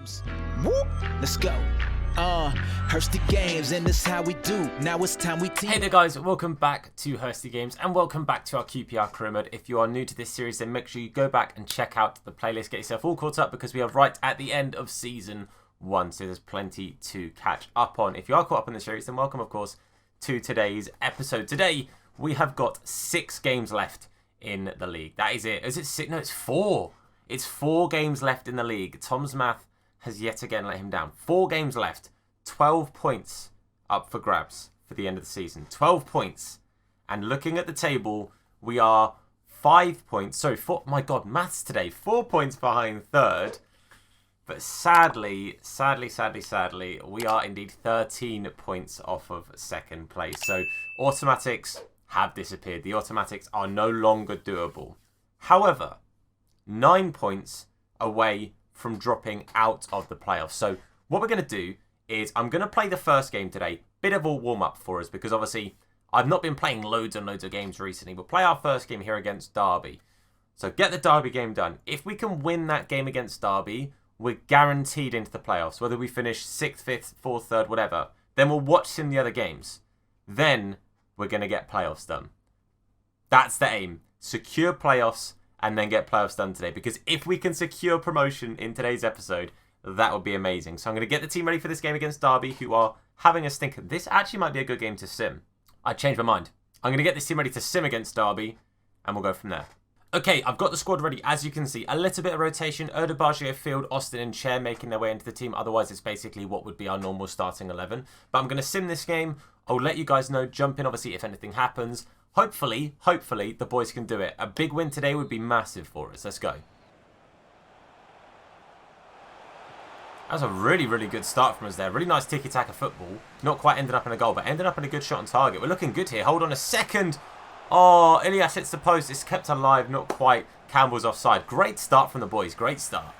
games. Whoop, let's go. Hursty Games, and this how we do. Now it's time we team. Hey there guys, welcome back to Hursty Games and welcome back to our QPR Career Mode. If you are new to this series, then make sure you go back and check out the playlist, get yourself all caught up because we are right at the end of Season 1, so there's plenty to catch up on. If you are caught up in the series, then welcome of course to today's episode. Today, we have got 6 games left in the league. That is it. Is it 6? No, it's 4. It's 4 games left in the league. Tom's math has yet again let him down. 4 games left. 12 points up for grabs for the end of the season. 12 points. And looking at the table, we are 5 points. Sorry, 4. My God, maths today. 4 points behind third. But sadly, we are indeed 13 points off of second place. So automatics have disappeared. The automatics are no longer doable. However, 9 points away from dropping out of the playoffs. So what we're going to do is I'm going to play the first game today. Bit of a warm-up for us because obviously I've not been playing loads and loads of games recently. We'll play our first game here against Derby. So get the Derby game done. If we can win that game against Derby, we're guaranteed into the playoffs. Whether we finish 6th, 5th, 4th, 3rd, whatever. Then we'll watch in the other games. Then we're going to get playoffs done. That's the aim. Secure playoffs and then get playoffs done today. Because if we can secure promotion in today's episode, that would be amazing. So I'm going to get the team ready for this game against Derby, who are having a stinker. This actually might be a good game to sim. I changed my mind. I'm going to get this team ready to sim against Derby, and we'll go from there. Okay, I've got the squad ready. As you can see, a little bit of rotation. Odebaggio, Field, Austin, and Chair making their way into the team. Otherwise, it's basically what would be our normal starting 11. But I'm going to sim this game. I'll let you guys know. Jump in, obviously, if anything happens. Hopefully, the boys can do it. A big win today would be massive for us. Let's go. That was a really good start from us there. Really nice tiki-taka football. Not quite ended up in a goal, but ended up in a good shot on target. We're looking good here. Hold on a second. Oh, Ilias hits the post. It's kept alive. Not quite. Campbell's offside. Great start from the boys. Great start.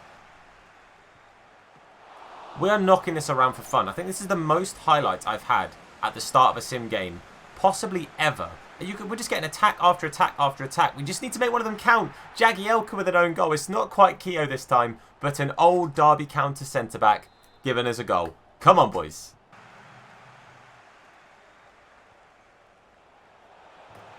We are knocking this around for fun. I think this is the most highlights I've had at the start of a sim game, possibly ever. We're just getting attack after attack after attack. We just need to make one of them count. Jagielka with an own goal. It's not quite Keogh this time, but an old Derby counter centre-back giving us a goal. Come on, boys.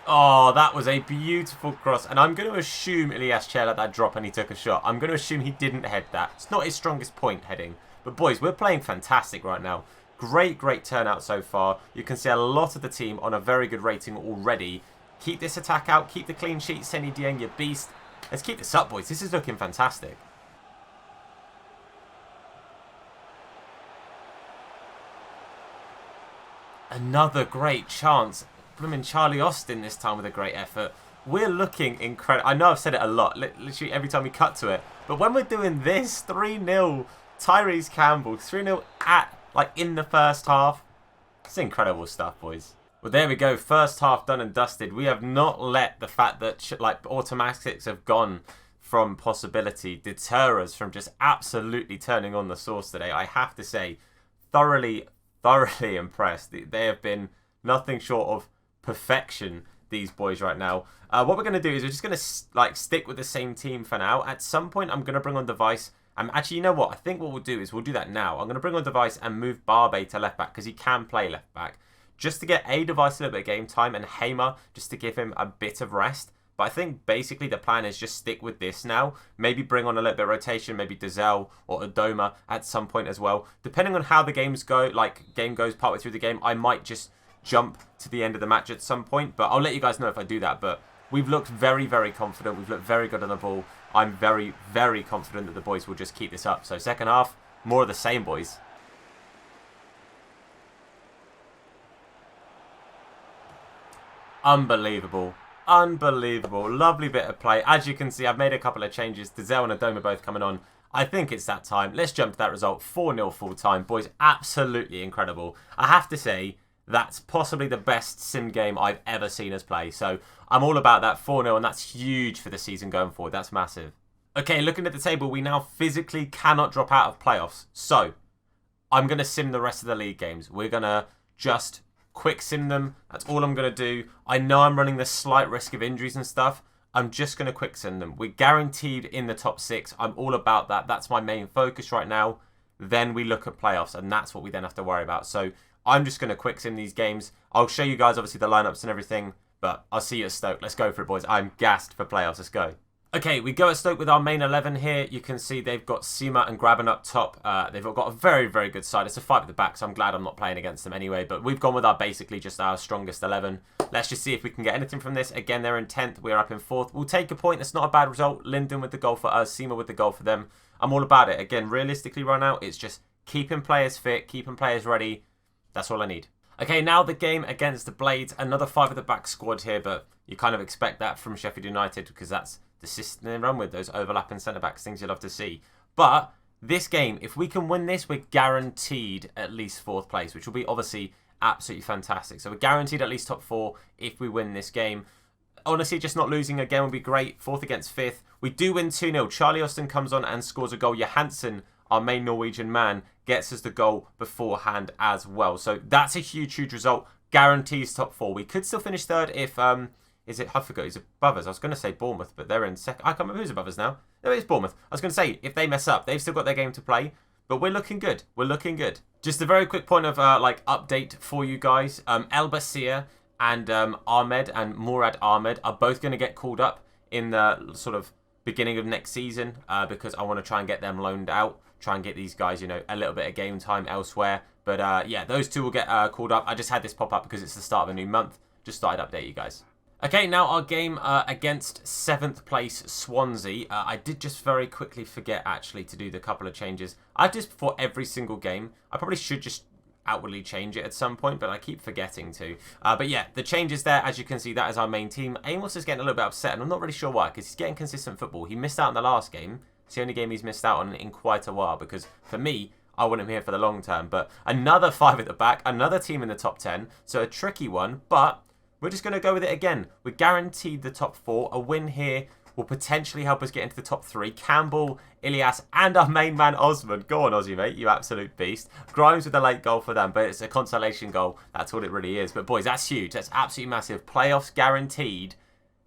Oh, that was a beautiful cross. And I'm going to assume Ilias Chair let that drop and he took a shot. I'm going to assume he didn't head that. It's not his strongest point, heading. But, boys, we're playing fantastic right now. Great turnout so far. You can see a lot of the team on a very good rating already. Keep this attack out. Keep the clean sheet. Seny Dieng, you beast. Let's keep this up, boys. This is looking fantastic. Another great chance. Blooming Charlie Austin this time with a great effort. We're looking incredible. I know I've said it a lot. Literally every time we cut to it. But when we're doing this, 3-0. Tyrese Campbell. 3-0 at... like in the first half. It's incredible stuff, boys. Well, there we go. First half done and dusted. We have not let the fact that like automatics have gone from possibility deter us from just absolutely turning on the sauce today. I have to say, thoroughly impressed. They have been nothing short of perfection, these boys right now. What we're going to do is we're just going to stick with the same team for now. At some point, I'm going to bring on Device. Actually, you know what? I think what we'll do is we'll do that now. I'm going to bring on Device and move Barbe to left back because he can play left back. Just to get a Device a little bit of game time and Hamer just to give him a bit of rest. But I think basically the plan is just stick with this now. Maybe bring on a little bit of rotation. Maybe Dazelle or Adoma at some point as well. Depending on how the games go, game goes partway through the game, I might just jump to the end of the match at some point. But I'll let you guys know if I do that. But we've looked very confident. We've looked very good on the ball. I'm very confident that the boys will just keep this up. So second half, more of the same, boys. Unbelievable. Lovely bit of play. As you can see, I've made a couple of changes. Dazelle and Adoma both coming on. I think it's that time. Let's jump to that result. 4-0 full time. Boys, absolutely incredible. I have to say, that's possibly the best sim game I've ever seen us play. So I'm all about that 4-0, and that's huge for the season going forward. That's massive. Okay, looking at the table, we now physically cannot drop out of playoffs. So I'm going to sim the rest of the league games. We're going to just quick sim them. That's all I'm going to do. I know I'm running the slight risk of injuries and stuff. I'm just going to quick sim them. We're guaranteed in the top 6. I'm all about that. That's my main focus right now. then we look at playoffs, and that's what we then have to worry about. So I'm just going to quick sim these games. I'll show you guys, obviously, the lineups and everything, but I'll see you at Stoke. Let's go for it, boys. I'm gassed for playoffs. Let's go. Okay, we go at Stoke with our main 11 here. You can see they've got Sima and Graben up top. They've got a very, very good side. It's a fight at the back, so I'm glad I'm not playing against them anyway. But we've gone with basically just our strongest 11. Let's just see if we can get anything from this. Again, they're in 10th. We're up in 4th. We'll take a point. It's not a bad result. Linden with the goal for us. Sima with the goal for them. I'm all about it. Again, realistically right now, it's just keeping players fit, keeping players ready. That's all I need. Okay, now the game against the Blades. Another 5 at the back squad here, but you kind of expect that from Sheffield United because that's the system they run with, those overlapping centre-backs, things you'd love to see. But this game, if we can win this, we're guaranteed at least 4th place, which will be obviously absolutely fantastic. So we're guaranteed at least top 4 if we win this game. Honestly, just not losing again would be great. 4th against 5th. We do win 2-0. Charlie Austin comes on and scores a goal. Johansson, our main Norwegian man, gets us the goal beforehand as well. So that's a huge, huge result. Guarantees top 4. We could still finish 3rd if... Is it Huffago? He's above us. I was going to say Bournemouth, but they're in second. I can't remember who's above us now. No, it's Bournemouth. I was going to say, if they mess up, they've still got their game to play. But we're looking good. We're looking good. Just a very quick point of update for you guys. El Basir and Ahmed and Murad Ahmed are both going to get called up in the sort of beginning of next season because I want to try and get them loaned out. Try and get these guys, you know, a little bit of game time elsewhere. But yeah, those two will get called up. I just had this pop up because it's the start of a new month. Just thought I'd update you guys. Okay, now our game against 7th place Swansea. I did just very quickly forget, actually, to do the couple of changes. I just, before every single game, I probably should just outwardly change it at some point, but I keep forgetting to. But yeah, the changes there, as you can see, that is our main team. Amos is getting a little bit upset, and I'm not really sure why, because he's getting consistent football. He missed out in the last game. It's the only game he's missed out on in quite a while, because for me, I want him here for the long term. But another 5 at the back, another team in the top 10, so a tricky one, but... we're just going to go with it again. We're guaranteed the top 4. A win here will potentially help us get into the top 3. Campbell, Ilias, and our main man, Osman. Go on, Aussie, mate. You absolute beast. Grimes with a late goal for them, but it's a consolation goal. That's what it really is. But, boys, that's huge. That's absolutely massive. Playoffs guaranteed.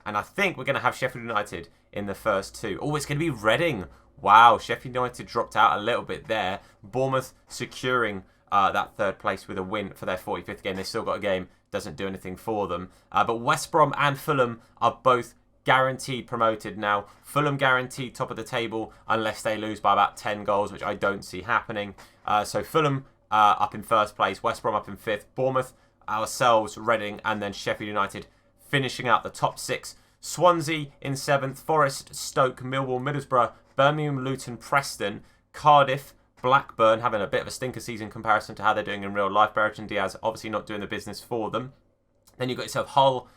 And I think we're going to have Sheffield United in the first 2. Oh, it's going to be Reading. Wow, Sheffield United dropped out a little bit there. Bournemouth securing that 3rd place with a win for their 45th game. They've still got a game. Doesn't do anything for them. But West Brom and Fulham are both guaranteed promoted now. Fulham guaranteed top of the table unless they lose by about 10 goals, which I don't see happening. So Fulham up in 1st place, West Brom up in 5th, Bournemouth, ourselves, Reading, and then Sheffield United finishing out the top 6. Swansea in 7th, Forest, Stoke, Millwall, Middlesbrough, Birmingham, Luton, Preston, Cardiff, Blackburn having a bit of a stinker season in comparison to how they're doing in real life. Bertrand Diaz obviously not doing the business for them. Then you've got yourself Hull,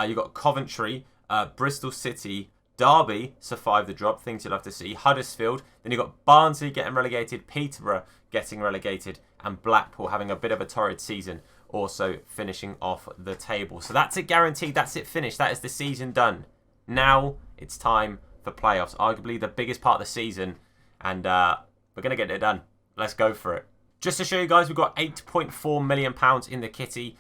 you've got Coventry, Bristol City, Derby survived the drop, things you'll have to see. Huddersfield, then you've got Barnsley getting relegated, Peterborough getting relegated, and Blackpool having a bit of a torrid season, also finishing off the table. So that's it guaranteed, that's it finished, that is the season done. Now it's time for playoffs, arguably the biggest part of the season, and we're going to get it done. Let's go for it. Just to show you guys, we've got £8.4 million in the kitty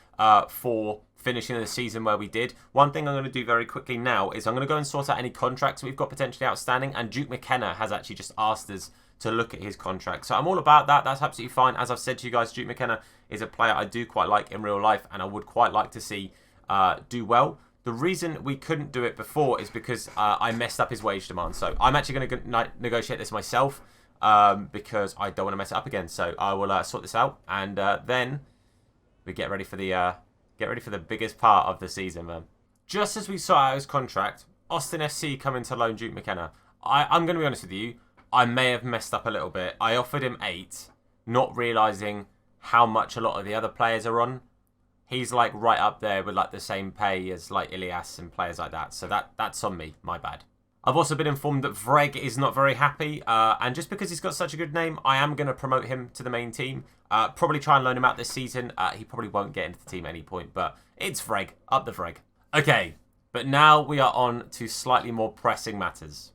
for finishing the season where we did. One thing I'm going to do very quickly now is I'm going to go and sort out any contracts we've got potentially outstanding. And Duke McKenna has actually just asked us to look at his contract. So I'm all about that. That's absolutely fine. As I've said to you guys, Duke McKenna is a player I do quite like in real life. And I would quite like to see do well. The reason we couldn't do it before is because I messed up his wage demand. So I'm actually going to negotiate this myself. Because I don't want to mess it up again. So I will sort this out, and then we get ready for the biggest part of the season, man. Just as we saw out his contract, Austin FC coming to loan Duke McKenna. I'm going to be honest with you, I may have messed up a little bit. I offered him 8, not realising how much a lot of the other players are on. He's like right up there with like the same pay as like Ilias and players like that. So that's on me, my bad. I've also been informed that Vreg is not very happy, and just because he's got such a good name, I am going to promote him to the main team. Probably try and loan him out this season. He probably won't get into the team at any point, but it's Vreg. Up the Vreg. Okay, but now we are on to slightly more pressing matters.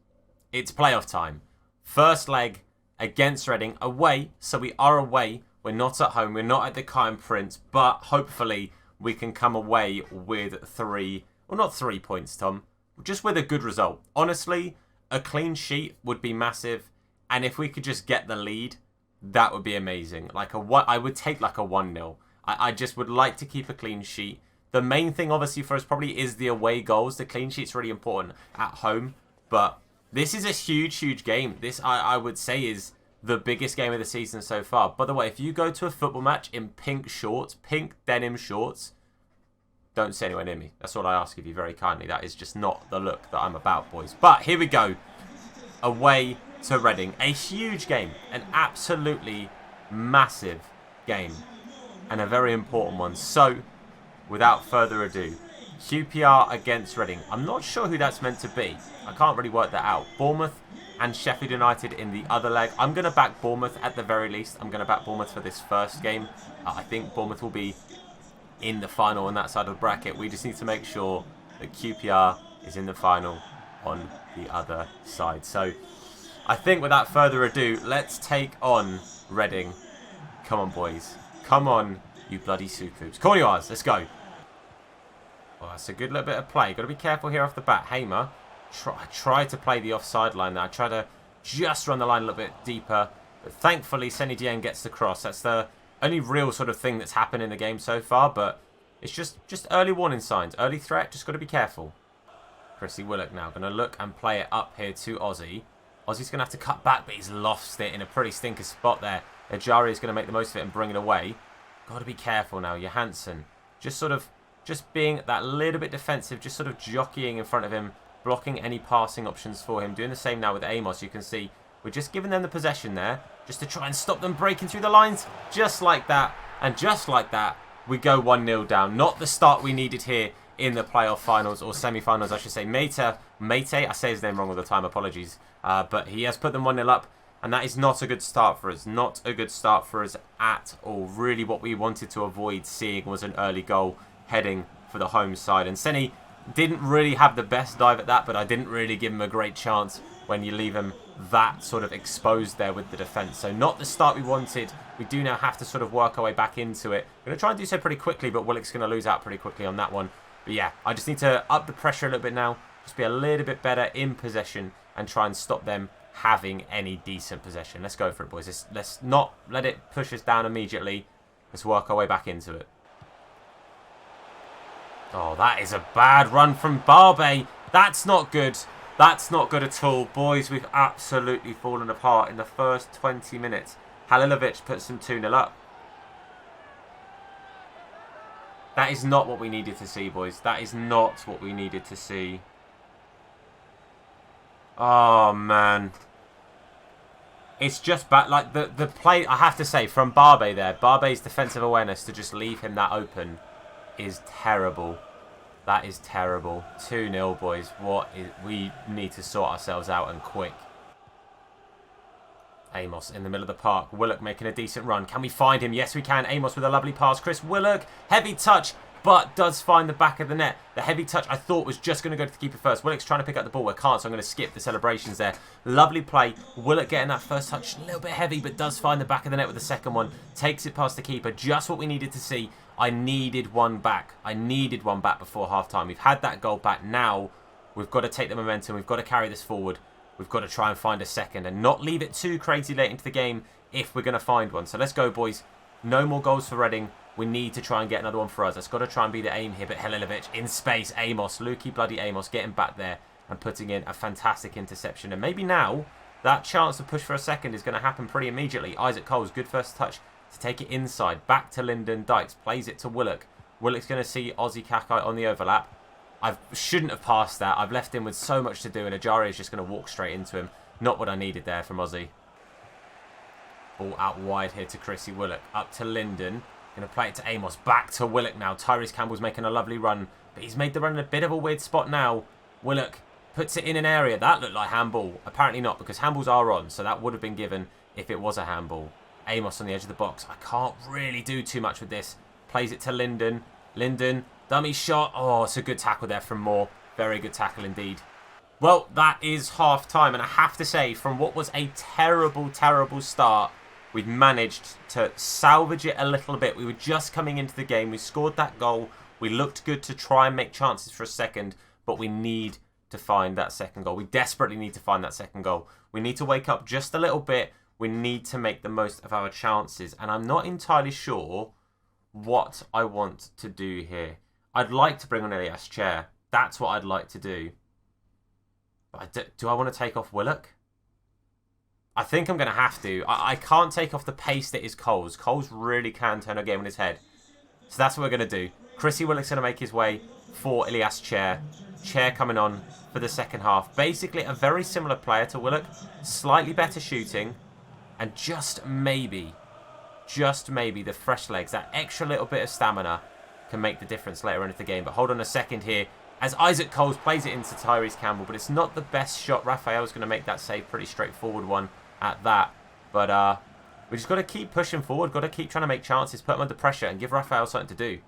It's playoff time. First leg against Reading, away, so we are away. We're not at home. We're not at the Kind Prince, but hopefully we can come away with 3, well, not 3 points, Tom. Just with a good result. Honestly, a clean sheet would be massive. And if we could just get the lead, that would be amazing. Like I would take like a 1-0. I just would like to keep a clean sheet. The main thing, obviously, for us probably is the away goals. The clean sheet's really important at home. But this is a huge, huge game. This, I would say, is the biggest game of the season so far. By the way, if you go to a football match in pink shorts, pink denim shorts, don't sit anywhere near me. That's all I ask of you very kindly. That is just not the look that I'm about, boys. But here we go. Away to Reading. A huge game. An absolutely massive game. And a very important one. So, without further ado, QPR against Reading. I'm not sure who that's meant to be. I can't really work that out. Bournemouth and Sheffield United in the other leg. I'm going to back Bournemouth at the very least. I'm going to back Bournemouth for this first game. I think Bournemouth will be in the final on that side of the bracket. We just need to make sure that QPR is in the final on the other side. So I think without further ado, let's take on Reading. Come on, boys. Come on, you bloody Superhoops. Call yours. Let's go. Well, that's a good little bit of play. Got to be careful here off the bat. Hamer. I tried to play the offside line there. I tried to just run the line a little bit deeper. But thankfully, Senny Dieng gets the cross. That's the only real sort of thing that's happened in the game so far. But it's just early warning signs. Early threat. Just got to be careful. Chrissy Willock now going to look and play it up here to Ozzy. Ozzy's going to have to cut back, but he's lost it in a pretty stinker spot there. Ajari is going to make the most of it and bring it away. Got to be careful now. Johansson just being that little bit defensive, just sort of jockeying in front of him, blocking any passing options for him. Doing the same now with Amos. You can see we're just giving them the possession there, just to try and stop them breaking through the lines. Just like that. And just like that, we go 1-0 down. Not the start we needed here in the playoff finals, or semi-finals, I should say. Mate, I say his name wrong all the time, apologies. But he has put them 1-0 up, and that is not a good start for us. Not a good start for us at all. Really what we wanted to avoid seeing was an early goal heading for the home side. And Senny didn't really have the best dive at that, but I didn't really give him a great chance when you leave him that sort of exposed there with the defence. So not the start we wanted. We do now have to sort of work our way back into it. We're going to try and do so pretty quickly, but Willock's going to lose out pretty quickly on that one. But yeah, I just need to up the pressure a little bit now. Just be a little bit better in possession and try and stop them having any decent possession. Let's go for it, boys. Let's not let it push us down immediately. Let's work our way back into it. Oh, that is a bad run from Barbe. That's not good. That's not good at all. Boys, we've absolutely fallen apart in the first 20 minutes. Halilovic puts them 2-0 up. That is not what we needed to see, boys. That is not what we needed to see. Oh, man. It's just bad. Like, the play, I have to say, from Barbe there, Barbe's defensive awareness to just leave him that open is terrible. That is terrible. 2-0, boys. We need to sort ourselves out, and quick. Amos in the middle of the park. Willock making a decent run. Can we find him? Yes, we can. Amos with a lovely pass. Chris Willock. Heavy touch, but does find the back of the net. The heavy touch I thought was just going to go to the keeper first. Willock's trying to pick up the ball. I can't, so I'm going to skip the celebrations there. Lovely play. Willock getting that first touch. A little bit heavy, but does find the back of the net with the second one. Takes it past the keeper. Just what we needed to see. I needed one back. I needed one back before half-time. We've had that goal back. Now we've got to take the momentum. We've got to carry this forward. We've got to try and find a second and not leave it too crazy late into the game if we're going to find one. So let's go, boys. No more goals for Reading. We need to try and get another one for us. That's got to try and be the aim here. But Halilovic in space. Amos, Lukey bloody Amos, getting back there and putting in a fantastic interception. And maybe now that chance to push for a second is going to happen pretty immediately. Isaac Coles, good first touch to take it inside. Back to Lyndon Dykes. Plays it to Willock. Willock's going to see Ozzy Kakai on the overlap. I shouldn't have passed that. I've left him with so much to do, and Ajari is just going to walk straight into him. Not what I needed there from Ozzy. Ball out wide here to Chrissy Willock. Up to Lyndon. Going to play it to Amos. Back to Willock now. Tyrese Campbell's making a lovely run, but he's made the run in a bit of a weird spot now. Willock puts it in an area. That looked like handball. Apparently not, because handballs are on, so that would have been given if it was a handball. Amos on the edge of the box. I can't really do too much with this. Plays it to Lyndon. Lyndon. Dummy shot. Oh, it's a good tackle there from Moore. Very good tackle indeed. Well, that is half-time. And I have to say, from what was a terrible, terrible start, we've managed to salvage it a little bit. We were just coming into the game. We scored that goal. We looked good to try and make chances for a second. But we need to find that second goal. We desperately need to find that second goal. We need to wake up just a little bit. We need to make the most of our chances. And I'm not entirely sure what I want to do here. I'd like to bring on Ilias Chair. That's what I'd like to do. But do I want to take off Willock? I think I'm going to have to. I can't take off the pace that is Coles. Coles really can turn a game on his head. So that's what we're going to do. Chrissy Willock's going to make his way for Ilias Chair. Chair coming on for the second half. Basically a very similar player to Willock. Slightly better shooting. And just maybe the fresh legs, that extra little bit of stamina can make the difference later on in the game. But hold on a second here. As Isaac Coles plays it into Tyrese Campbell, but it's not the best shot. Raphael's going to make that save. Pretty straightforward one at that. But we just got to keep pushing forward. Got to keep trying to make chances, put him under pressure, and give Raphael something to do.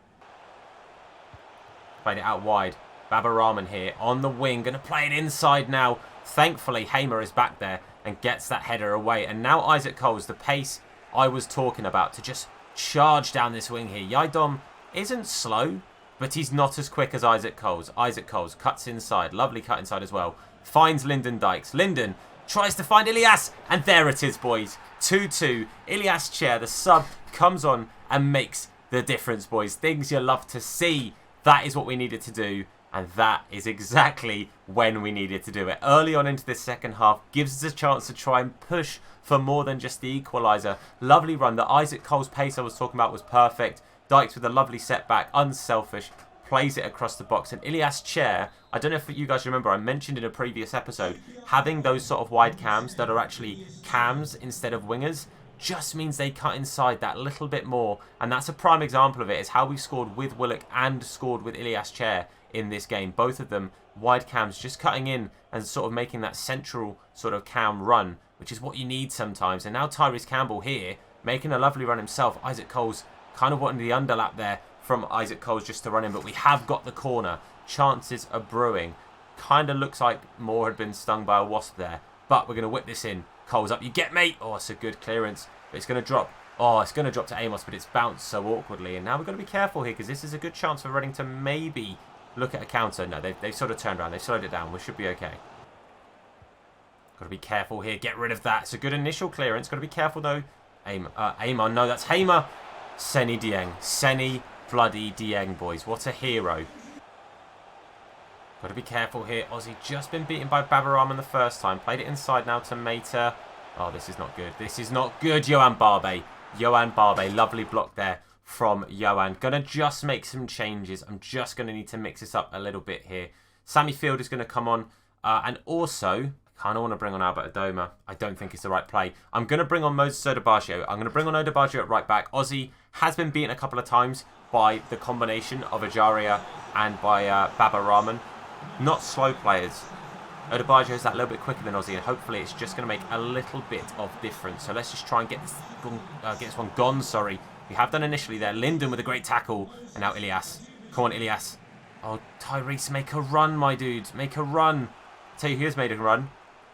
Played it out wide. Baba Rahman here on the wing. Going to play it inside now. Thankfully, Hamer is back there and gets that header away. And now Isaac Coles, the pace I was talking about, to just charge down this wing here. Yaidom isn't slow, but he's not as quick as Isaac Coles. Isaac Coles cuts inside. Lovely cut inside as well. Finds Lyndon Dykes. Lyndon tries to find Ilias. And there it is, boys. 2-2. Ilias Chair, the sub, comes on and makes the difference, boys. Things you love to see. That is what we needed to do. And that is exactly when we needed to do it. Early on into this second half gives us a chance to try and push for more than just the equaliser. Lovely run. The Isaac Coles pace I was talking about was perfect. Dykes with a lovely setback, unselfish, plays it across the box. And Ilias Chair, I don't know if you guys remember, I mentioned in a previous episode, having those sort of wide cams that are actually cams instead of wingers just means they cut inside that little bit more. And that's a prime example of it, is how we scored with Willock and scored with Ilias Chair in this game. Both of them wide cams, just cutting in and sort of making that central sort of cam run, which is what you need sometimes. And now Tyrese Campbell here, making a lovely run himself. Isaac Coles kind of wanting the underlap there from Isaac Coles just to run in, but we have got the corner. Chances are brewing. Kind of looks like Moore had been stung by a wasp there, but we're going to whip this in. Coles up, you get mate. Oh, it's a good clearance, but it's going to drop. Oh, it's going to drop to Amos, but it's bounced so awkwardly. And now we've got to be careful here, because this is a good chance for Reading to maybe look at a counter. No, they've sort of turned around. They've slowed it down. We should be okay. Got to be careful here. Get rid of that. It's a good initial clearance. Got to be careful, though. Amon. No, that's Hamer. Seni Dieng. Seni bloody Dieng, boys. What a hero. Got to be careful here. Aussie just been beaten by Babaraman the first time. Played it inside now to Mater. Oh, this is not good. This is not good. Johan Barbe. Johan Barbe. Lovely block there from Johan. Going to just make some changes. I'm just going to need to mix this up a little bit here. Sammy Field is going to come on. And also, I kind of want to bring on Albert Adoma. I don't think it's the right play. I'm going to bring on Moses Odebaggio. I'm going to bring on Odebaggio at right back. Aussie has been beaten a couple of times by the combination of Ajaria and by Baba Rahman. Not slow players. Odebaggio is that little bit quicker than Aussie, and hopefully it's just going to make a little bit of difference. So let's just try and get this one gone. Sorry, we have done initially there. Lyndon with a great tackle, and now Ilias. Come on, Ilias. Oh, Tyrese, make a run, my dude. Make a run. I'll tell you who's made a run.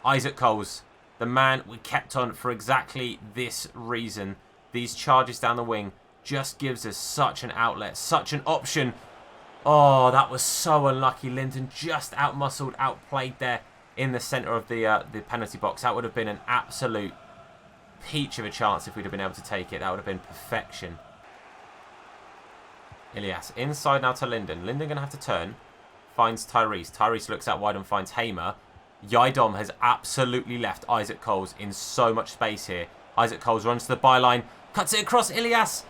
Isaac Coles, the man we kept on for exactly this reason. These charges down the wing just gives us such an outlet, such an option. Oh, that was so unlucky. Lyndon just outmuscled, outplayed there in the centre of the penalty box. That would have been an absolute peach of a chance if we'd have been able to take it. That would have been perfection. Ilias, inside now to Lyndon. Lyndon going to have to turn. Finds Tyrese. Tyrese looks out wide and finds Hamer. Yaidom has absolutely left Isaac Coles in so much space here. Isaac Coles runs to the byline. Cuts it across. Ilias.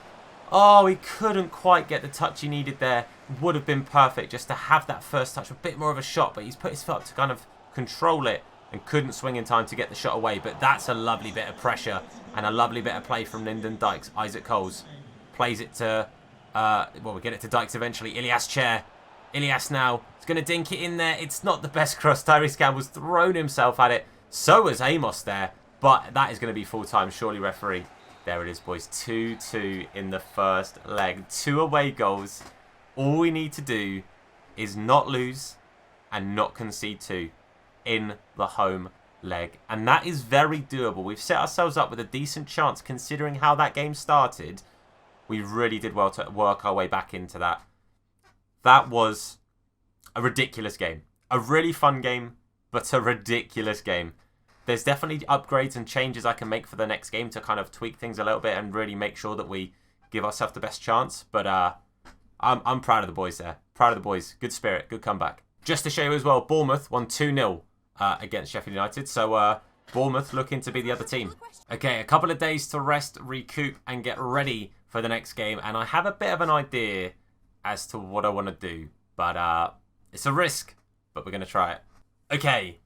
Oh, he couldn't quite get the touch he needed there. Would have been perfect just to have that first touch. A bit more of a shot, but he's put his foot up to kind of control it and couldn't swing in time to get the shot away. But that's a lovely bit of pressure and a lovely bit of play from Lyndon Dykes. Isaac Coles plays it to... well, we get it to Dykes eventually. Ilias Chair. Ilias now. It's going to dink it in there. It's not the best cross. Tyrese Campbell's thrown himself at it. So has Amos there. But that is going to be full-time, surely, referee. There it is, boys. 2-2 in the first leg. 2 away goals. All we need to do is not lose and not concede 2 in the home leg. And that is very doable. We've set ourselves up with a decent chance considering how that game started. We really did well to work our way back into that. That was a ridiculous game. A really fun game, but a ridiculous game. there's definitely upgrades and changes I can make for the next game to kind of tweak things a little bit and really make sure that we give ourselves the best chance. But I'm proud of the boys there. Proud of the boys. Good spirit. Good comeback. Just to show you as well, Bournemouth won 2-0 against Sheffield United. So Bournemouth looking to be the other team. Okay, a couple of days to rest, recoup, and get ready for the next game. And I have a bit of an idea as to what I want to do. But it's a risk, but we're going to try it. Okay,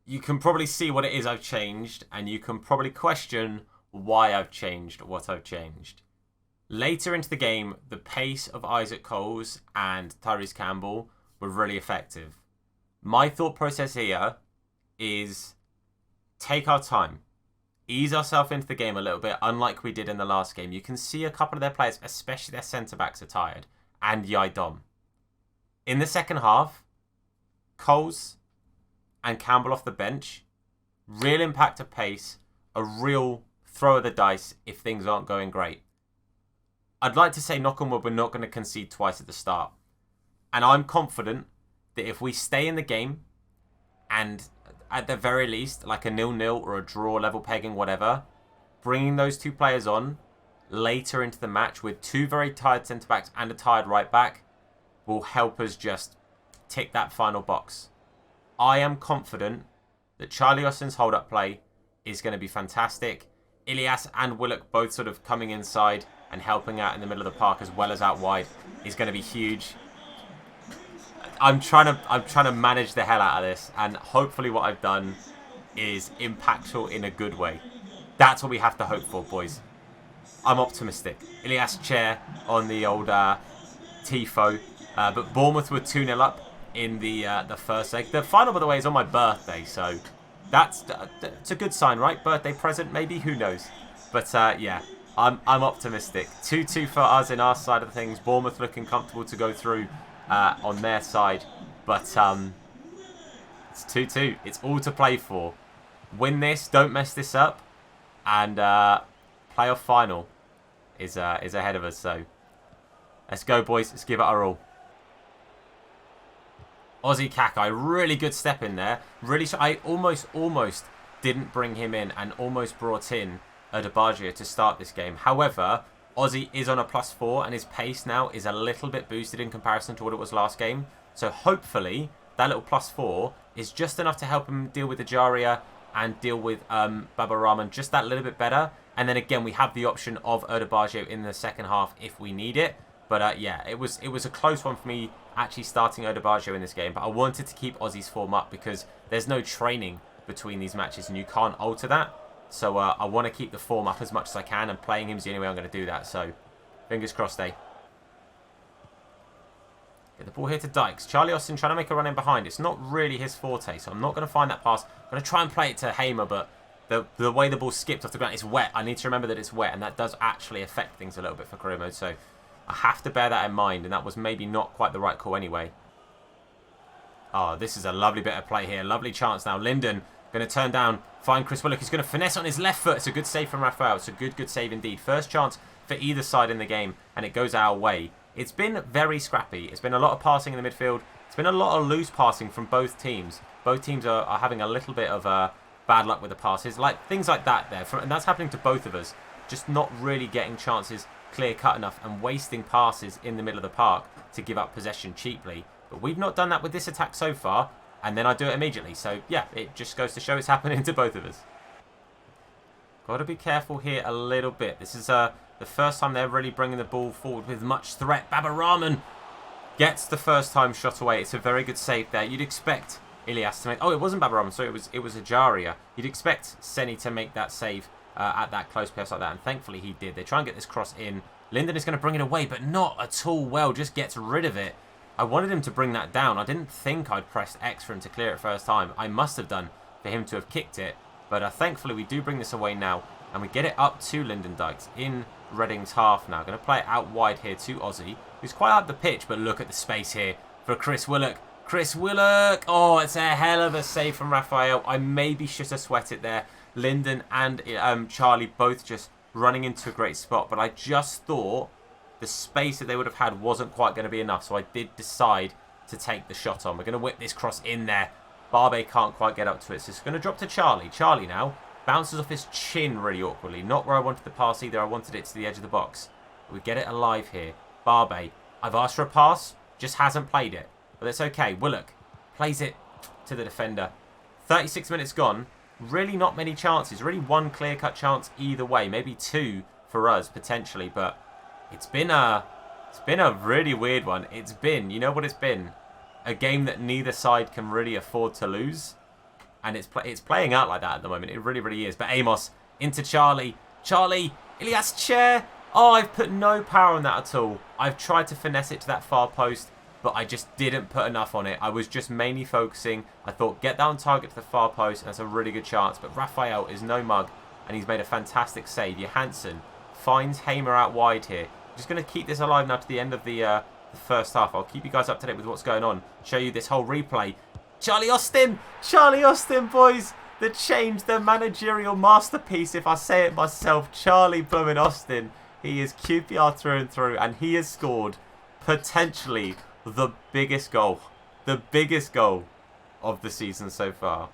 you can probably see what it is I've changed, and you can probably question why I've changed what I've changed. Later into the game, the pace of Isaac Coles and Tyrese Campbell were really effective. My thought process here is take our time. Ease ourselves into the game a little bit, unlike we did in the last game. You can see a couple of their players, especially their centre-backs, are tired. And Yaidom. In the second half, Coles and Campbell off the bench, real impact of pace, a real throw of the dice if things aren't going great. I'd like to say, knock on wood, we're not going to concede twice at the start. And I'm confident that if we stay in the game and at the very least, like a 0-0 or a draw, level pegging, whatever, bringing those two players on later into the match with two very tired centre-backs and a tired right-back will help us just tick that final box. I am confident that Charlie Austin's hold-up play is going to be fantastic. Ilias and Willock both sort of coming inside and helping out in the middle of the park as well as out wide is going to be huge. I'm trying to manage the hell out of this, and hopefully what I've done is impactful in a good way. That's what we have to hope for, boys. I'm optimistic. Ilias chair on the old Tifo, but Bournemouth were 2-0 up in the first leg. The final, by the way, is on my birthday, so it's a good sign, right? Birthday present, maybe? Who knows? But yeah, I'm optimistic. 2-2 for us in our side of things. Bournemouth looking comfortable to go through on their side, but it's 2-2. It's all to play for. Win this, don't mess this up, and playoff final is ahead of us. So let's go, boys. Let's give it our all. Ozzy Kakai, really good step in there. Really, I almost didn't bring him in and almost brought in Adebayo to start this game. However, Ozzy is on a +4 and his pace now is a little bit boosted in comparison to what it was last game. So hopefully that little +4 is just enough to help him deal with Ajaria and deal with Baba Rahman just that little bit better. And then again, we have the option of Adebayo in the second half if we need it. But yeah, it was a close one for me actually starting Adebayo in this game. But I wanted to keep Ozzy's form up because there's no training between these matches and you can't alter that. So I want to keep the form up as much as I can, and playing him is the only way I'm going to do that. So fingers crossed, eh? Get the ball here to Dykes. Charlie Austin trying to make a run in behind. It's not really his forte, so I'm not going to find that pass. I'm going to try and play it to Hamer, but the way the ball skipped off the ground, it's wet. I need to remember that it's wet, and that does actually affect things a little bit for career mode. So I have to bear that in mind, and that was maybe not quite the right call anyway. Oh, this is a lovely bit of play here. Lovely chance now. Linden going to turn down, find Chris Willock. He's going to finesse on his left foot. It's a good save from Rafael. It's a good save indeed. First chance for either side in the game, and it goes our way. It's been very scrappy. It's been a lot of passing in the midfield. It's been a lot of loose passing from both teams. Both teams are having a little bit of bad luck with the passes. Things like that there. And that's happening to both of us. Just not really getting chances clear-cut enough and wasting passes in the middle of the park to give up possession cheaply. But we've not done that with this attack so far. And then I do it immediately. So, yeah, it just goes to show it's happening to both of us. Got to be careful here a little bit. This is the first time they're really bringing the ball forward with much threat. Baba Rahman gets the first time shot away. It's a very good save there. You'd expect Ilias to make... Oh, it wasn't Baba Rahman. Sorry, it was Ajaria. You'd expect Seni to make that save at that close pass like that. And thankfully he did. They try and get this cross in. Linden is going to bring it away, but not at all well. Just gets rid of it. I wanted him to bring that down. I didn't think I'd pressed X for him to clear it first time. I must have done for him to have kicked it. But thankfully we do bring this away now. And we get it up to Lyndon Dykes in Reading's half now. Going to play it out wide here to Ozzy, who's quite up the pitch. But look at the space here for Chris Willock. Chris Willock! Oh, it's a hell of a save from Rafael. I maybe should have sweat it there. Lyndon and Charlie both just running into a great spot. But I just thought the space that they would have had wasn't quite going to be enough. So I did decide to take the shot on. We're going to whip this cross in there. Barbe can't quite get up to it, so it's going to drop to Charlie. Charlie now bounces off his chin really awkwardly. Not where I wanted the pass either. I wanted it to the edge of the box. We get it alive here. Barbe, I've asked for a pass, just hasn't played it. But that's okay. Willock plays it to the defender. 36 minutes gone. Really not many chances. Really one clear-cut chance either way. Maybe two for us, potentially. But it's been a really weird one. It's been, you know what it's been? A game that neither side can really afford to lose. And it's playing out like that at the moment. It really, really is. But Amos into Charlie. Charlie, Ilias chair. Oh, I've put no power on that at all. I've tried to finesse it to that far post, but I just didn't put enough on it. I was just mainly focusing. I thought, get that on target to the far post, and that's a really good chance. But Raphael is no mug, and he's made a fantastic save. Johansson finds Hamer out wide here. Just going to keep this alive now to the end of the first half. I'll keep you guys up to date with what's going on. Show you this whole replay. Charlie Austin! Charlie Austin, boys! The change, the managerial masterpiece, if I say it myself. Charlie Blooming Austin. He is QPR through and through, and he has scored potentially the biggest goal. The biggest goal of the season so far.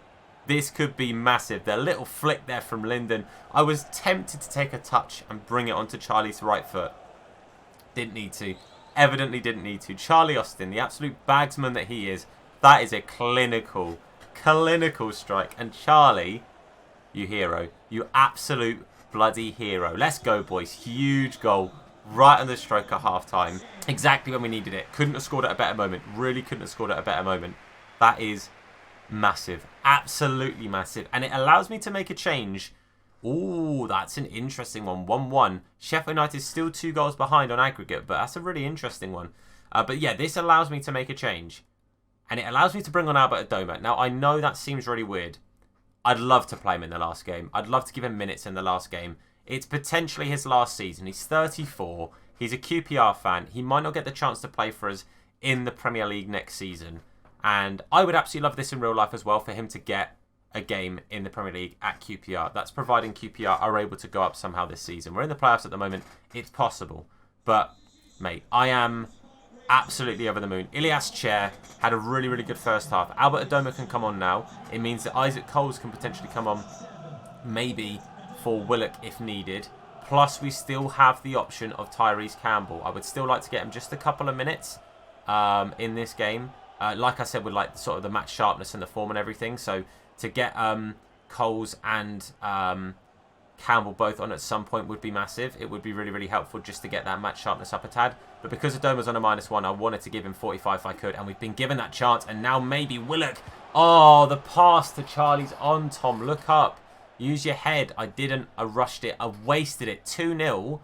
This could be massive. The little flick there from Linden. I was tempted to take a touch and bring it onto Charlie's right foot. Didn't need to. Evidently didn't need to. Charlie Austin, the absolute bagsman that he is. That is a clinical strike. And Charlie, you hero. You absolute bloody hero. Let's go, boys. Huge goal. Right on the stroke at half-time. Exactly when we needed it. Couldn't have scored at a better moment. Really couldn't have scored at a better moment. That is massive. Absolutely massive. And it allows me to make a change. Ooh, that's an interesting one. 1-1. Sheffield United still 2 goals behind on aggregate, but that's a really interesting one. But yeah, this allows me to make a change. And it allows me to bring on Albert Adoma. Now, I know that seems really weird. I'd love to play him in the last game. I'd love to give him minutes in the last game. It's potentially his last season. He's 34. He's a QPR fan. He might not get the chance to play for us in the Premier League next season. And I would absolutely love this in real life as well, for him to get a game in the Premier League at QPR. That's providing QPR are able to go up somehow this season. We're in the playoffs at the moment. It's possible. But, mate, I am absolutely over the moon. Ilias Chair had a really, really good first half. Albert Adoma can come on now. It means that Isaac Coles can potentially come on, maybe for Willock if needed. Plus, we still have the option of Tyrese Campbell. I would still like to get him just a couple of minutes in this game. Like I said, with like sort of the match sharpness and the form and everything. So to get Coles and Campbell both on at some point would be massive. It would be really, really helpful just to get that match sharpness up a tad. But because Adoma's on a -1, I wanted to give him 45 if I could. And we've been given that chance. And now maybe Willock. Oh, the pass to Charlie's on, Tom. Look up. Use your head. I didn't. I rushed it. I wasted it. 2-0.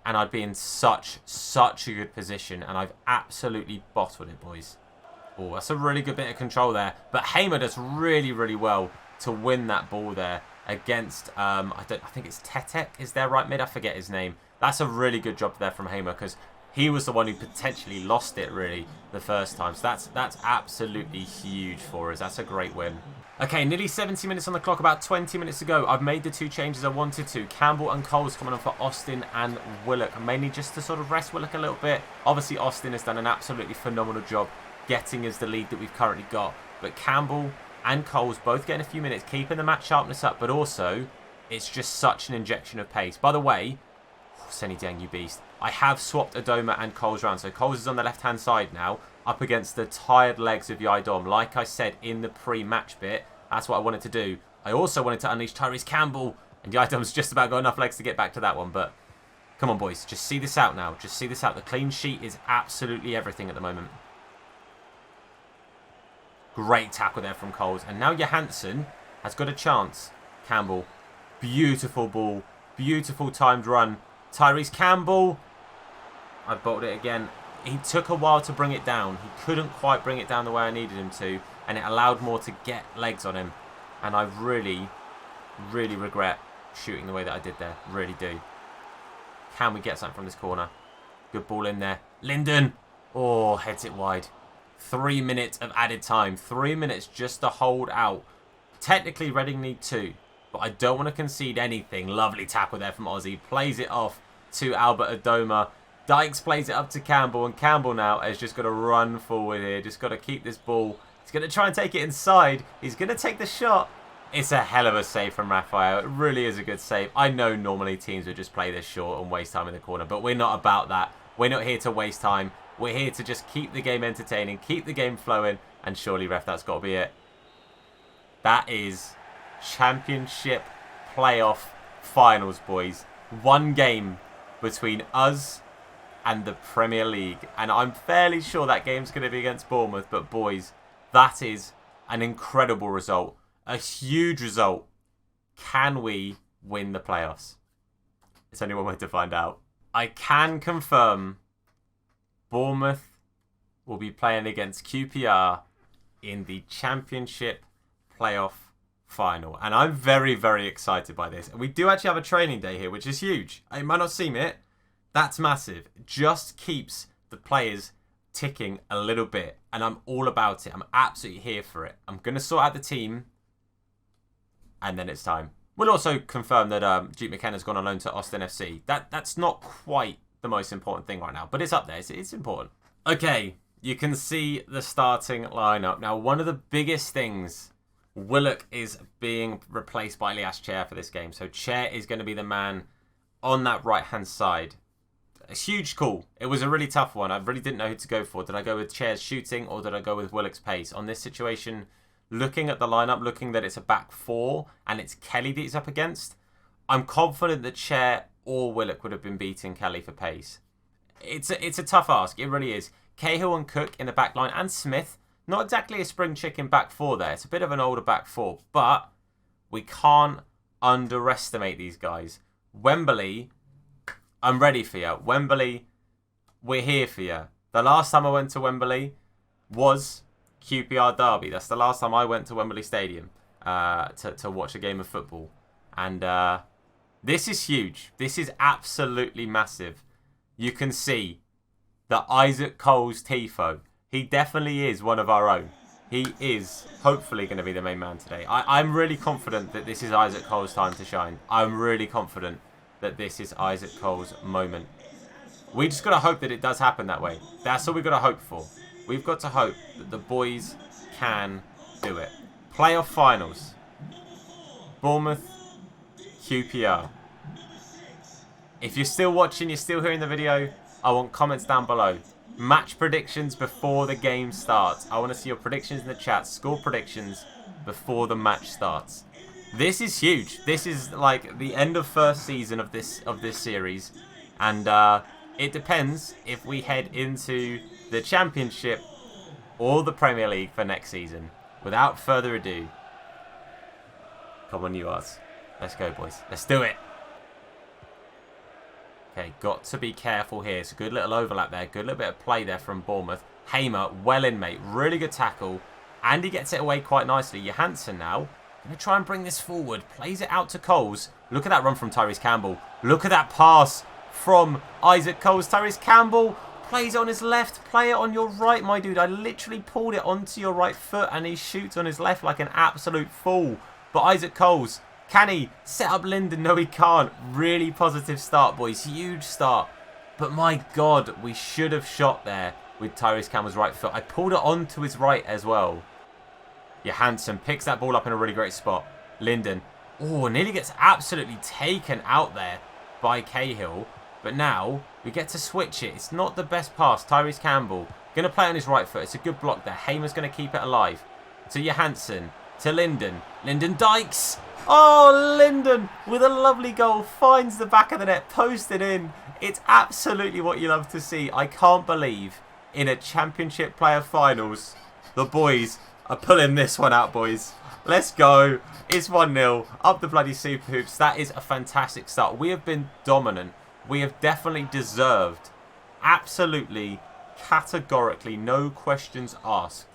And I'd be in such a good position. And I've absolutely bottled it, boys. Oh, that's a really good bit of control there. But Hamer does really, really well to win that ball there against, I think it's Tetek is their right mid. I forget his name. That's a really good job there from Hamer, because he was the one who potentially lost it, really, the first time. So that's absolutely huge for us. That's a great win. Okay, nearly 70 minutes on the clock, about 20 minutes to go. I've made the 2 changes I wanted to. Campbell and Coles coming on for Austin and Willock, mainly just to sort of rest Willock a little bit. Obviously, Austin has done an absolutely phenomenal job getting us the lead that we've currently got. But Campbell and Coles both getting a few minutes, keeping the match sharpness up, but also it's just such an injection of pace. By the way, Senny Deng, you beast. I have swapped Adoma and Coles around. So Coles is on the left-hand side now, up against the tired legs of Yaidom. Like I said in the pre-match bit, that's what I wanted to do. I also wanted to unleash Tyrese Campbell, and Yaidom's just about got enough legs to get back to that one. But come on, boys, just see this out now. Just see this out. The clean sheet is absolutely everything at the moment. Great tackle there from Coles. And now Johansson has got a chance. Campbell. Beautiful ball. Beautiful timed run. Tyrese Campbell. I bottled it again. He took a while to bring it down. He couldn't quite bring it down the way I needed him to. And it allowed more to get legs on him. And I really, really regret shooting the way that I did there. Really do. Can we get something from this corner? Good ball in there. Linden. Oh, heads it wide. 3 minutes of added time. 3 minutes just to hold out. Technically, Reading need 2. But I don't want to concede anything. Lovely tackle there from Ozzy. Plays it off to Albert Adoma. Dykes plays it up to Campbell. And Campbell now has just got to run forward here. Just got to keep this ball He's going to try and take it inside. He's going to take the shot. It's a hell of a save from Raphael. It really is a good save. I know normally teams would just play this short and waste time in the corner, but we're not about that. We're not here to waste time. We're here to just keep the game entertaining, keep the game flowing, and surely, ref, that's got to be it. That is Championship Playoff Finals, boys. One game between us and the Premier League, and I'm fairly sure that game's going to be against Bournemouth, but boys, that is an incredible result. A huge result. Can we win the playoffs? It's only one way to find out. I can confirm Bournemouth will be playing against QPR in the Championship Playoff Final. And I'm very, very excited by this. And we do actually have a training day here, which is huge. You might not seem it. That's massive. It just keeps the players ticking a little bit. And I'm all about it. I'm absolutely here for it. I'm going to sort out the team. And then it's time. We'll also confirm that Duke McKenna's gone on loan to Austin FC. That's not quite the most important thing right now, but it's up there. It's important. Okay, you can see the starting lineup. Now, one of the biggest things, Willock is being replaced by Elias Chair for this game. So Chair is going to be the man on that right-hand side. A huge call. It was a really tough one. I really didn't know who to go for. Did I go with Chair's shooting or did I go with Willock's pace? On this situation, looking at the lineup, looking that it's a back four and it's Kelly that he's up against, I'm confident that Chair or Willock would have been beating Kelly for pace. It's a tough ask. It really is. Cahill and Cook in the back line and Smith. Not exactly a spring chicken back four there. It's a bit of an older back four. But we can't underestimate these guys. Wembley, I'm ready for you. Wembley, we're here for you. The last time I went to Wembley was QPR Derby. That's the last time I went to Wembley Stadium to watch a game of football. And this is huge. This is absolutely massive. You can see that Isaac Cole's tifo. He definitely is one of our own. He is hopefully going to be the main man today. I'm really confident that this is Isaac Cole's time to shine. I'm really confident that this is Isaac Cole's moment. We just got to hope that it does happen that way. That's all we've got to hope for. We've got to hope that the boys can do it. Playoff finals. Bournemouth, QPR. If you're still watching, you're still hearing the video, I want comments down below. Match predictions before the game starts. I want to see your predictions in the chat. Score predictions before the match starts. This is huge. This is like the end of first season of this series. And it depends if we head into the Championship or the Premier League for next season. Without further ado, come on, you arts. Let's go, boys. Let's do it. Okay, got to be careful here. It's a good little overlap there. Good little bit of play there from Bournemouth. Hamer, well in, mate. Really good tackle. And he gets it away quite nicely. Johansson now. Going to try and bring this forward. Plays it out to Coles. Look at that run from Tyrese Campbell. Look at that pass from Isaac Coles. Tyrese Campbell plays it on his left. Play it on your right, my dude. I literally pulled it onto your right foot and he shoots on his left like an absolute fool. But Isaac Coles, can he set up Linden? No, he can't. Really positive start, boys. Huge start. But my God, we should have shot there with Tyrese Campbell's right foot. I pulled it onto his right as well. Johansson picks that ball up in a really great spot. Linden. Oh, nearly gets absolutely taken out there by Cahill. But now we get to switch it. It's not the best pass. Tyrese Campbell going to play on his right foot. It's a good block there. Hamer's going to keep it alive. To Johansson. To Linden. Linden Dykes. Oh, Linden with a lovely goal. Finds the back of the net. Posted in. It's absolutely what you love to see. I can't believe in a Championship Player Finals the boys are pulling this one out, boys. Let's go. It's 1-0. Up the bloody Superhoops. That is a fantastic start. We have been dominant. We have definitely deserved, absolutely, categorically, no questions asked,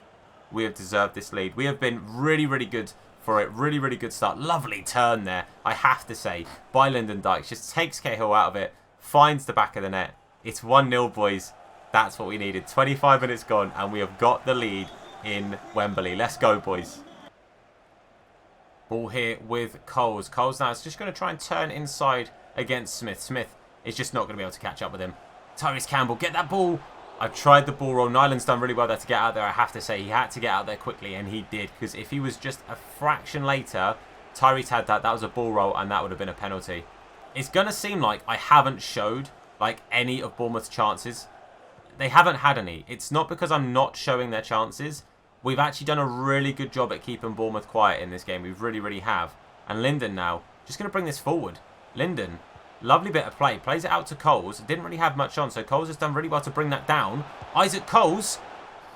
we have deserved this lead. We have been really, really good for it. Really, really good start. Lovely turn there, I have to say, by Lyndon Dykes. Just takes Cahill out of it, finds the back of the net. It's 1-0, boys. That's what we needed. 25 minutes gone, and we have got the lead in Wembley. Let's go, boys. Ball here with Coles. Coles now is just going to try and turn inside against Smith. Smith is just not going to be able to catch up with him. Tyrese Campbell, get that ball I've tried the ball roll. Nyland's done really well there to get out there. I have to say, he had to get out there quickly, and he did. Because if he was just a fraction later, Tyrese had that. That was a ball roll, and that would have been a penalty. It's going to seem like I haven't showed like any of Bournemouth's chances. They haven't had any. It's not because I'm not showing their chances. We've actually done a really good job at keeping Bournemouth quiet in this game. We really, really have. And Linden now, just going to bring this forward. Linden, lovely bit of play. Plays it out to Coles. Didn't really have much on, so Coles has done really well to bring that down. Isaac Coles,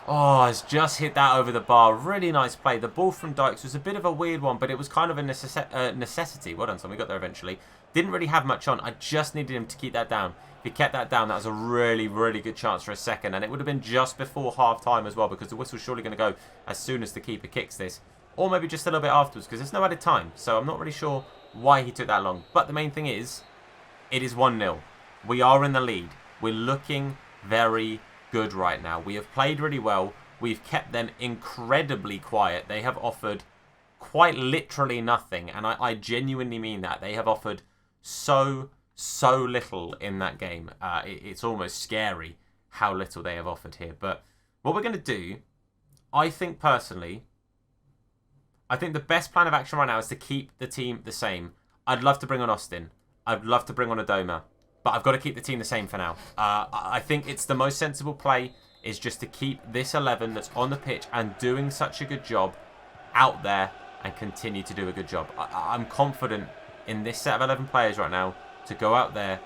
oh, has just hit that over the bar. Really nice play. The ball from Dykes was a bit of a weird one, but it was kind of a necessity. Well done, son. We got there eventually. Didn't really have much on. I just needed him to keep that down. If he kept that down, that was a really, really good chance for a second. And it would have been just before half-time as well, because the whistle's surely going to go as soon as the keeper kicks this. Or maybe just a little bit afterwards, because there's no added time. So I'm not really sure why he took that long. But the main thing is, it is 1-0. We are in the lead. We're looking very good right now. We have played really well. We've kept them incredibly quiet. They have offered quite literally nothing. And I genuinely mean that. They have offered so little in that game. It's almost scary how little they have offered here. But what we're going to do, I think personally, I think the best plan of action right now is to keep the team the same. I'd love to bring on Austin. I'd love to bring on Adoma. But I've got to keep the team the same for now. I think it's the most sensible play is just to keep this 11 that's on the pitch and doing such a good job out there and continue to do a good job. I'm confident in this set of 11 players right now to go out there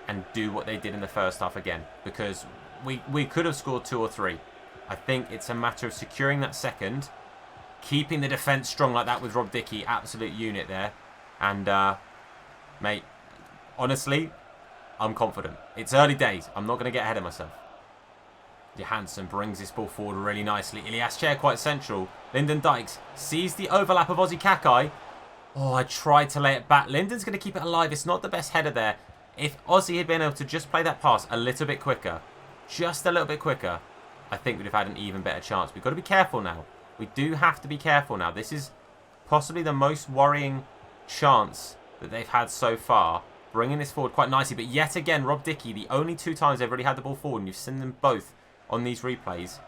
and do what they did in the first half again. Because we could have scored 2 or 3. I think it's a matter of securing that second, keeping the defence strong like that with Rob Dickie, absolute unit there. And, mate, honestly, I'm confident. It's early days. I'm not going to get ahead of myself. Johansson brings this ball forward really nicely. Ilias Chair quite central. Lyndon Dykes sees the overlap of Ozzy Kakai. Oh, I tried to lay it back. Lyndon's going to keep it alive. It's not the best header there. If Ozzy had been able to just play that pass a little bit quicker, just a little bit quicker, I think we'd have had an even better chance. We've got to be careful now. We do have to be careful now. This is possibly the most worrying chance that they've had so far. Bringing this forward quite nicely. But yet again, Rob Dickie, the only 2 times they've really had the ball forward, and you've seen them both on these replays,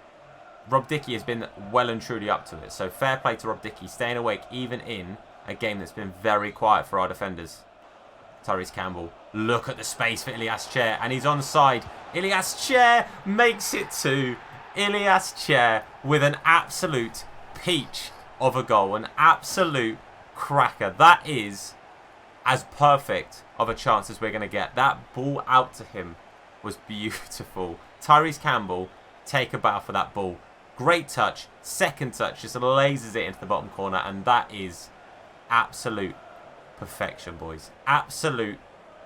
Rob Dickie has been well and truly up to it. So fair play to Rob Dickie, staying awake even in a game that's been very quiet for our defenders. Tyrese Campbell, look at the space for Ilias Chair, and he's onside. Ilias Chair makes it 2. Ilias Chair with an absolute peach of a goal, an absolute cracker. That is as perfect of a chance as we're going to get. That ball out to him was beautiful. Tyrese Campbell, take a bow for that ball. Great touch. Second touch, just lasers it into the bottom corner, and that is absolute perfection, boys. Absolute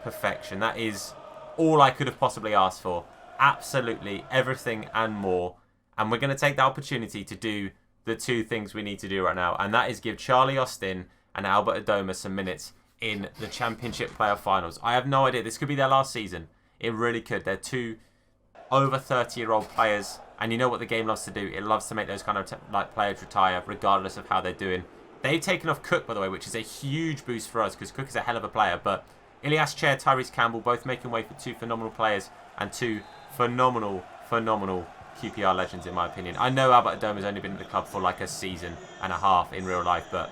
perfection. That is all I could have possibly asked for. Absolutely everything and more. And we're going to take the opportunity to do the 2 things we need to do right now, and that is give Charlie Austin and Albert Adoma some minutes in the Championship Player Finals. I have no idea. This could be their last season. It really could. They're 2 over 30-year-old players, and you know what the game loves to do. It loves to make those kind of players retire, regardless of how they're doing. They've taken off Cook, by the way, which is a huge boost for us, because Cook is a hell of a player. But Ilias Chair, Tyrese Campbell, both making way for 2 phenomenal players, and 2 phenomenal QPR legends, in my opinion. I know Albert Adoma's only been at the club for like a season and a half in real life, but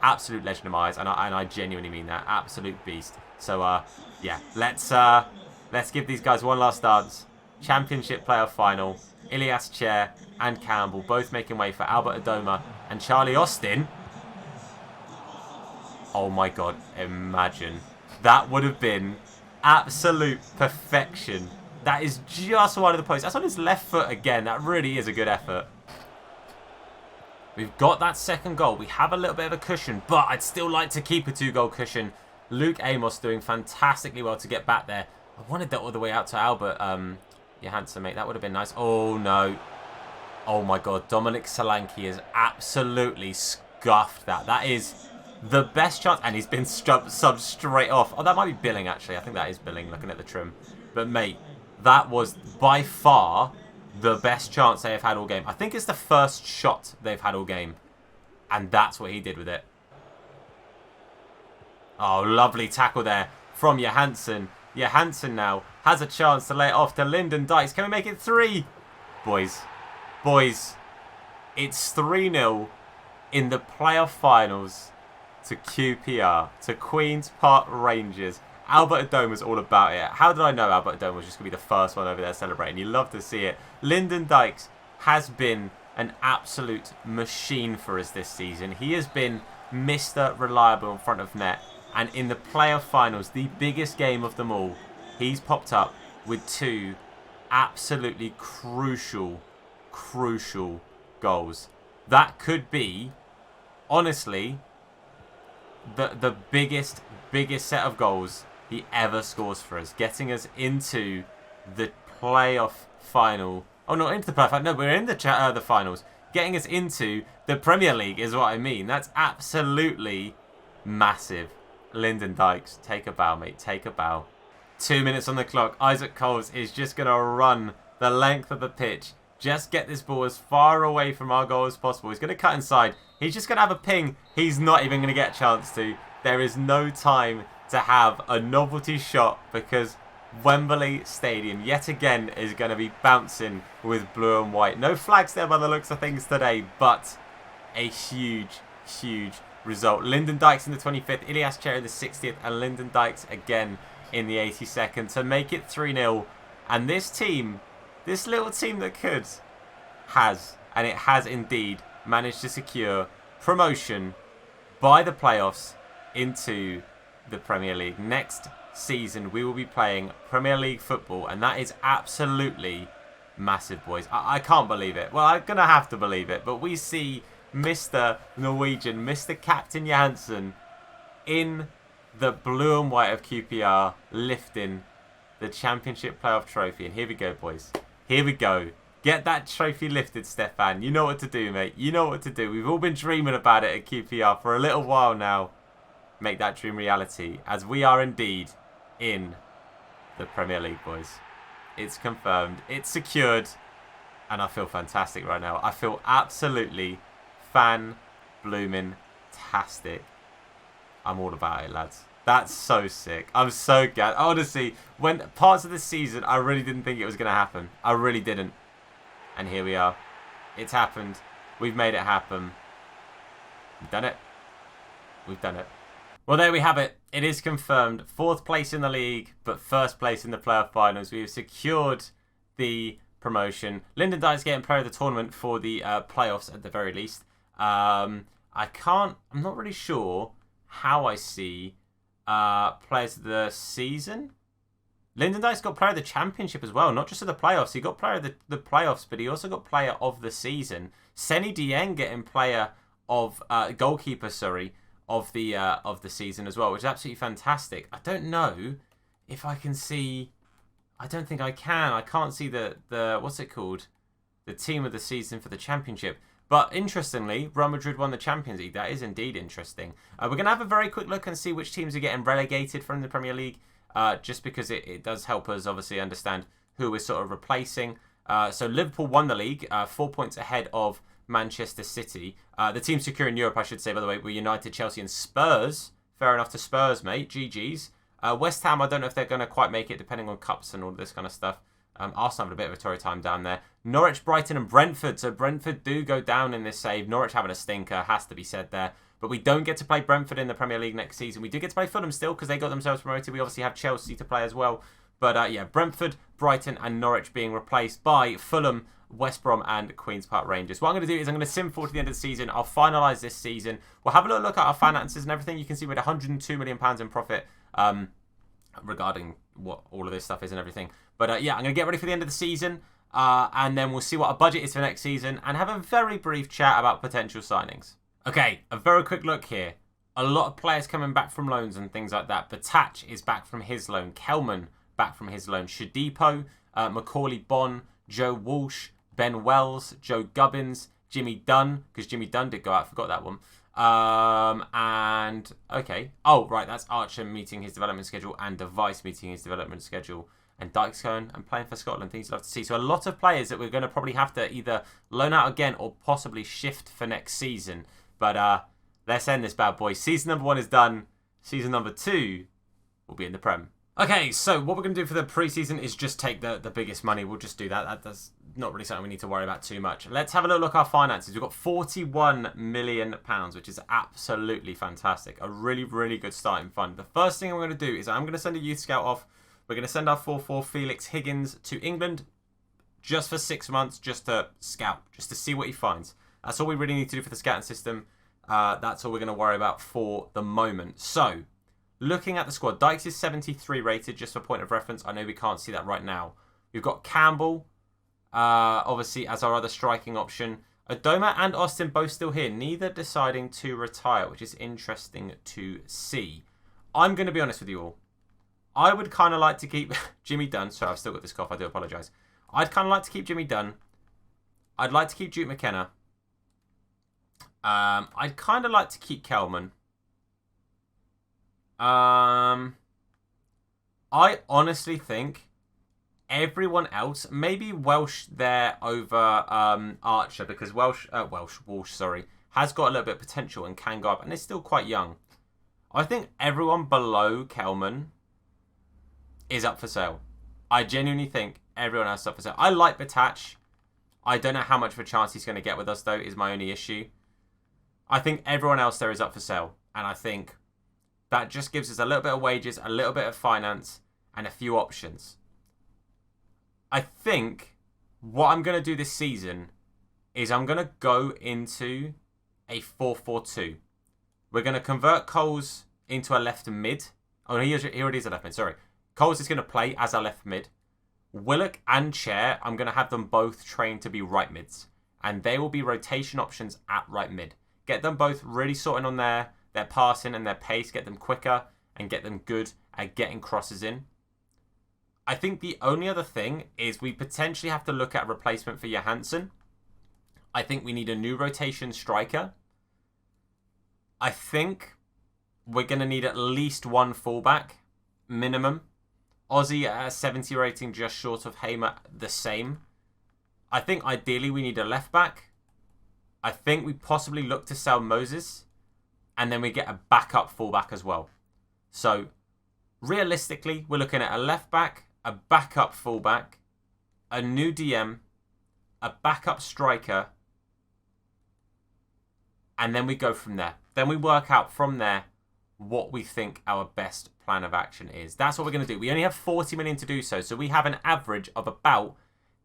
absolute legend in my eyes, and I genuinely mean that. Absolute beast. So, yeah, let's give these guys one last dance. Championship Player Final. Ilias Chair and Campbell both making way for Albert Adoma and Charlie Austin. Oh my God, imagine. That would have been absolute perfection. That is just wide of the post. That's on his left foot again. That really is a good effort. We've got that second goal. We have a little bit of a cushion, but I'd still like to keep a 2-goal cushion. Luke Amos doing fantastically well to get back there. I wanted that all the way out to Albert Johansson, mate. That would have been nice. Oh, no. Oh, my God. Dominic Solanke has absolutely scuffed that. That is the best chance. And he's been subbed straight off. Oh, that might be Billing, actually. I think that is Billing, looking at the trim. But, mate, that was by far the best chance they have had all game. I think it's the first shot they've had all game. And that's what he did with it. Oh, lovely tackle there from Johansson. Johansson now has a chance to lay it off to Lyndon Dykes. Can we make it 3? Boys, it's 3-0 in the playoff finals to QPR, to Queen's Park Rangers. Albert Adome was all about it. How did I know Albert Adome was just going to be the first one over there celebrating? You love to see it. Lyndon Dykes has been an absolute machine for us this season. He has been Mr. Reliable in front of net. And in the playoff finals, the biggest game of them all, he's popped up with 2 absolutely crucial goals. That could be, honestly, the biggest set of goals he ever scores for us, getting us into the playoff final. Oh, not into the playoff final. No, we're in the finals. Getting us into the Premier League is what I mean. That's absolutely massive. Lyndon Dykes, take a bow, mate. Take a bow. 2 minutes on the clock. Isaac Coles is just going to run the length of the pitch. Just get this ball as far away from our goal as possible. He's going to cut inside. He's just going to have a ping. He's not even going to get a chance to. There is no time to have a novelty shot because Wembley Stadium yet again is going to be bouncing with blue and white. No flags there by the looks of things today, but a huge result. Lyndon Dykes in the 25th, Ilias Cher in the 60th, and Lyndon Dykes again in the 82nd to make it 3-0. And this team, this little team that could, has indeed managed to secure promotion by the playoffs into the Premier League. Next season we will be playing Premier League football, and that is absolutely massive, boys. I can't believe it. Well, I'm gonna have to believe it, but we see Mr. Norwegian, Mr. Captain Johansson in the blue and white of QPR lifting the Championship playoff trophy. And here we go, boys. Here we go. Get that trophy lifted, Stefan. You know what to do, mate. You know what to do. We've all been dreaming about it at QPR for a little while now. Make that dream reality, as we are indeed in the Premier League, boys. It's confirmed. It's secured. And I feel fantastic right now. I feel absolutely fan-blooming-tastic. I'm all about it, lads. That's so sick. I'm so glad. Honestly, when parts of the season, I really didn't think it was going to happen. I really didn't. And here we are. It's happened. We've made it happen. We've done it. We've done it. Well, there we have it. It is confirmed. 4th place in the league, but 1st place in the playoff finals. We have secured the promotion. Lyndon Dykes getting player of the tournament for the playoffs at the very least. I'm not really sure how I see players of the season. Lyndon Dykes got player of the championship as well, not just of the playoffs. He got player of the playoffs, but he also got player of the season. Seny Dieng getting player of goalkeeper, of the season as well, which is absolutely fantastic. I don't know if I can see. I don't think I can. I can't see the what's it called? The team of the season for the championship. But interestingly, Real Madrid won the Champions League. That is indeed interesting. We're going to have a very quick look and see which teams are getting relegated from the Premier League, just because it does help us obviously understand who we're sort of replacing. So Liverpool won the league, 4 points ahead of Manchester City. The teams securing Europe, I should say, by the way, were United, Chelsea and Spurs. Fair enough to Spurs, mate. GG's. West Ham, I don't know if they're going to quite make it, depending on cups and all this kind of stuff. Arsenal having a bit of a torrid time down there. Norwich, Brighton and Brentford. So Brentford do go down in this save. Norwich having a stinker, has to be said there. But we don't get to play Brentford in the Premier League next season. We do get to play Fulham still because they got themselves promoted. We obviously have Chelsea to play as well. But yeah, Brentford, Brighton and Norwich being replaced by Fulham, West Brom and Queen's Park Rangers. What I'm going to do is I'm going to sim forward to the end of the season. I'll finalise this season. We'll have a little look at our finances and everything. You can see we're at £102 million in profit regarding what all of this stuff is and everything. But yeah, I'm going to get ready for the end of the season. And then we'll see what our budget is for next season and have a very brief chat about potential signings. Okay, a very quick look here. A lot of players coming back from loans and things like that. Batach is back from his loan. Kelman back from his loan. Shadipo, Macaulay Bonne, Joe Walsh, Ben Wells, Joe Gubbins, Jimmy Dunn, because Jimmy Dunn did go out, forgot that one. And, okay. Oh, right, that's Archer meeting his development schedule and Device meeting his development schedule. And Dykes going and playing for Scotland, things you'd love to see. So a lot of players that we're going to probably have to either loan out again or possibly shift for next season. But let's end this bad boy. Season number 1 is done. Season number 2 will be in the Prem. Okay, so what we're going to do for the preseason is just take the biggest money. We'll just do that. That's not really something we need to worry about too much. Let's have a look at our finances. We've got £41 million, which is absolutely fantastic. A really, really good starting fund. The first thing I'm going to do is I'm going to send a youth scout off. We're going to send our 4-4 Felix Higgins to England just for 6 months, just to scout, just to see what he finds. That's all we really need to do for the scouting system. That's all we're going to worry about for the moment. So, looking at the squad, Dykes is 73 rated, just for point of reference. I know we can't see that right now. We've got Campbell, obviously, as our other striking option. Adoma and Austin both still here, neither deciding to retire, which is interesting to see. I'm going to be honest with you all. I would kind of like to keep Jimmy Dunn. Sorry, I've still got this cough. I do apologise. I'd kind of like to keep Jimmy Dunn. I'd like to keep Duke McKenna. I'd kind of like to keep Kelman. I honestly think everyone else, maybe Welsh there over Archer, because Walsh, has got a little bit of potential and can go up, and they're still quite young. I think everyone below Kelman is up for sale. I genuinely think everyone else is up for sale. I like Batach. I don't know how much of a chance he's going to get with us, though, is my only issue. I think everyone else there is up for sale, and I think that just gives us a little bit of wages, a little bit of finance, and a few options. I think what I'm going to do this season is I'm going to go into a 4-4-2. We're going to convert Coles into a left mid. Oh, no, he already is a left mid, sorry. Coles is going to play as a left mid. Willock and Chair, I'm going to have them both trained to be right mids. And they will be rotation options at right mid. Get them both really sorting on their passing and their pace. Get them quicker and get them good at getting crosses in. I think the only other thing is we potentially have to look at a replacement for Johansson. I think we need a new rotation striker. I think we're going to need at least one fullback, minimum. Aussie at a 70 rating, just short of Hamer, the same. I think ideally we need a left back. I think we possibly look to sell Moses. And then we get a backup fullback as well. So, realistically, we're looking at a left back, a backup fullback, a new DM, a backup striker, and then we go from there. Then we work out from there what we think our best plan of action is. That's what we're going to do. We only have 40 million to do so. So we have an average of about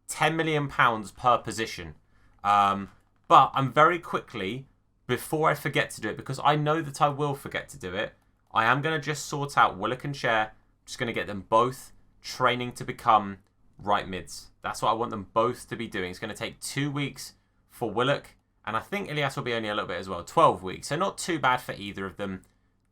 £10 million per position. But I'm very quickly, before I forget to do it, because I know that I will forget to do it, I am going to just sort out Willock and Chair. Just going to get them both training to become right mids. That's what I want them both to be doing. It's going to take 2 weeks for Willock. And I think Ilias will be only a little bit as well. 12 weeks. So not too bad for either of them.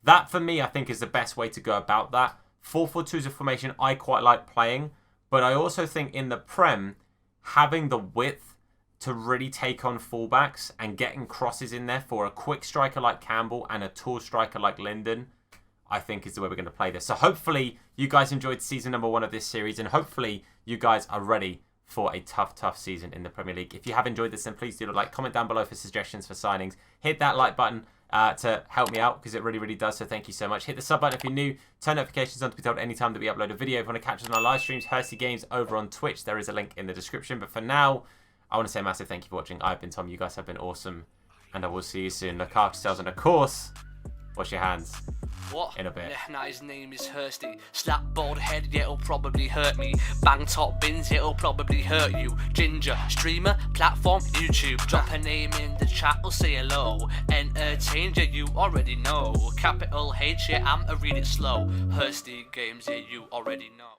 That, for me, I think is the best way to go about that. 4-4-2 is a formation I quite like playing. But I also think in the Prem, having the width to really take on fullbacks and getting crosses in there for a quick striker like Campbell and a tall striker like Linden, I think is the way we're going to play this. So hopefully you guys enjoyed season number 1 of this series, and hopefully you guys are ready for a tough season in the Premier League. If you have enjoyed this, then please do like, comment down below for suggestions for signings. Hit that like button to help me out, because it really does, so thank you so much. Hit the sub button if you're new. Turn notifications on to be told anytime that we upload a video. If you want to catch us on our live streams, Hursty Games over on Twitch, there is a link in the description. But for now, I want to say a massive thank you for watching. I've been Tom, you guys have been awesome, and I will see you soon. Look after yourselves, and of course, wash your hands. What? In a bit. Yeah, nah, his name is Hursty. Slap bald head, yeah, it'll probably hurt me. Bang top bins, it'll probably hurt you. Ginger, streamer, platform, YouTube. Drop a name in the chat, we'll say hello. Entertained, yeah, you already know. Capital H, yeah, I'm a read it slow. Hursty Games, yeah, you already know.